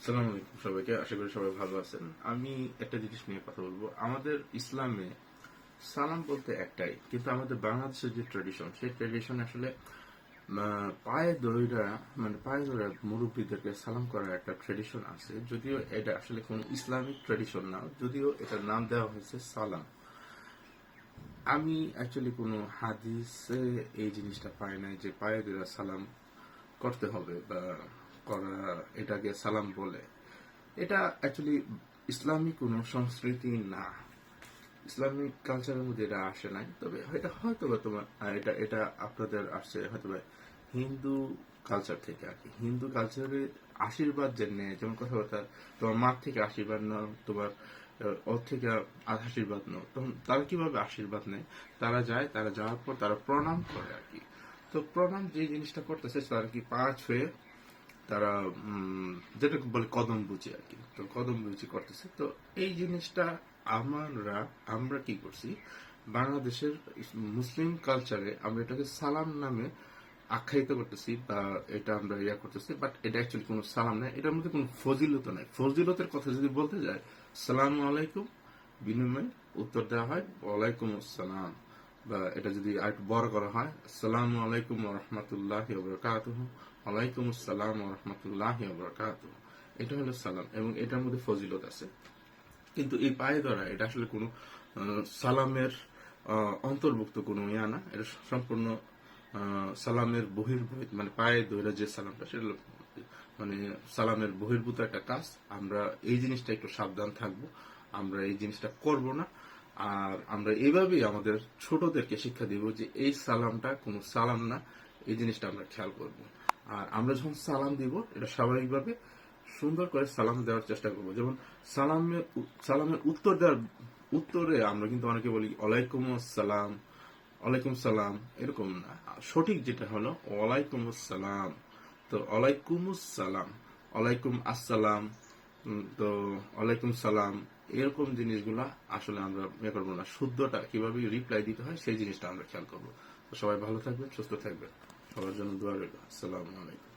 আসসালামু আলাইকুম সবাইকে, আশা করি সবাই ভালো আছেন। আমি একটা জিনিস নিয়ে কথা বলবো। আমাদের ইসলামে সালাম বলতে একটাই, কিন্তু আমাদের বাংলাদেশের যে ট্রেডিশন, সেই ট্রেডিশন আসলে পায়ে ধরে মুরব্বীদেরকে সালাম করার একটা ট্রেডিশন আছে। যদিও এটা আসলে কোনো ইসলামিক ট্রেডিশন না, যদিও এটার নাম দেওয়া হয়েছে সালাম। আমি অ্যাকচুয়ালি কোনো হাদিসে এই জিনিসটা পাই নাই যে পায়ে ধরে সালাম করতে হবে বা করা, এটাকে সালাম বলে। এটা অ্যাকচুয়ালি ইসলামিক কোনো সংস্কৃতি না, ইসলামিক কালচারের মধ্যে এটা আসে নাই। তবে এটা হয়তো বা তোমার এটা এটা আপনাদের আসছে হয়তো বা হিন্দু কালচার থেকে আর কি। হিন্দু কালচারে আশীর্বাদ যে নেয়, যেমন কথাবার্তা, তোমার মার থেকে আশীর্বাদ নাও, তোমার ওর থেকে আশীর্বাদ নাও, তখন তারা কিভাবে আশীর্বাদ নেয়? তারা যাওয়ার পর তারা প্রণাম করে আর কি। তো প্রণাম যে জিনিসটা করতেছে, তারা কি পা ছুঁয়ে তারা যেটাকে বলে কদম বুঝি আর কি। তো কদম বুঝি করতেছে। তো এই জিনিসটা আমরা কি করছি, বাংলাদেশের মুসলিম কালচারে আমরা এটাকে সালাম নামে আখ্যায়িত করতেছি বা এটা আমরা করতেছি। বাট এটা অ্যাকচুয়ালি কোনো সালাম নাই, এটার মধ্যে কোনো ফজিলত নাই। ফজিলতের কথা যদি বলতে যায়, সালাম আলাইকুম বিনিময়ে উত্তর দেওয়া হয় ওয়ালাইকুম আসসালাম, বা এটা যদি আরেকটু বড় করা হয় আসসালামু আলাইকুম ওয়া রাহমাতুল্লাহি ওয়া বারাকাতুহু, ওয়ালাইকুম আসসালাম ওয়া রাহমাতুল্লাহি ওয়া বারাকাতুহু। এটা হলো সালাম এবং এটার মধ্যে ফজিলত আছে। কিন্তু এই পায়ে ধরা এটা আসলে কোনো সালামের অন্তর্ভুক্ত কোনো না। এটা সম্পূর্ণ সালামের বহির্ভূত, মানে পায়ে ধরে যে সালামটা, সেটা মানে সালামের বহির্ভূত একটা কাজ। আমরা এই জিনিসটা একটু সাবধান থাকবো, আমরা এই জিনিসটা করব না। আর আমরা এইভাবেই আমাদের ছোটদেরকে শিক্ষা দিব যে এই সালামটা কোনো সালাম না, এই জিনিসটা আমরা খেয়াল করব। আর আমরা যখন সালাম দিব, এটা স্বাভাবিকভাবে সুন্দর করে সালাম দেওয়ার চেষ্টা করবো। যেমন সালামের উত্তরে আমরা কিন্তু অনেকে বলি ওয়ালাইকুম আসসালাম, ওয়ালাইকুম সালাম, এরকম না। সঠিক যেটা হলো ওয়ালাইকুম আসসালাম। তো ওয়ালাইকুম আসসালাম, ওয়ালাইকুম আসসালাম, তো ওয়ালাইকুম সালাম, এরকম জিনিসগুলা আসলে আমরা করবো না। শুদ্ধটা কিভাবে রিপ্লাই দিতে হয় সেই জিনিসটা আমরা খেয়াল করবো। তো সবাই ভালো থাকবেন, সুস্থ থাকবেন, সবার জন্য দোয়া রইল। আসসালামু আলাইকুম।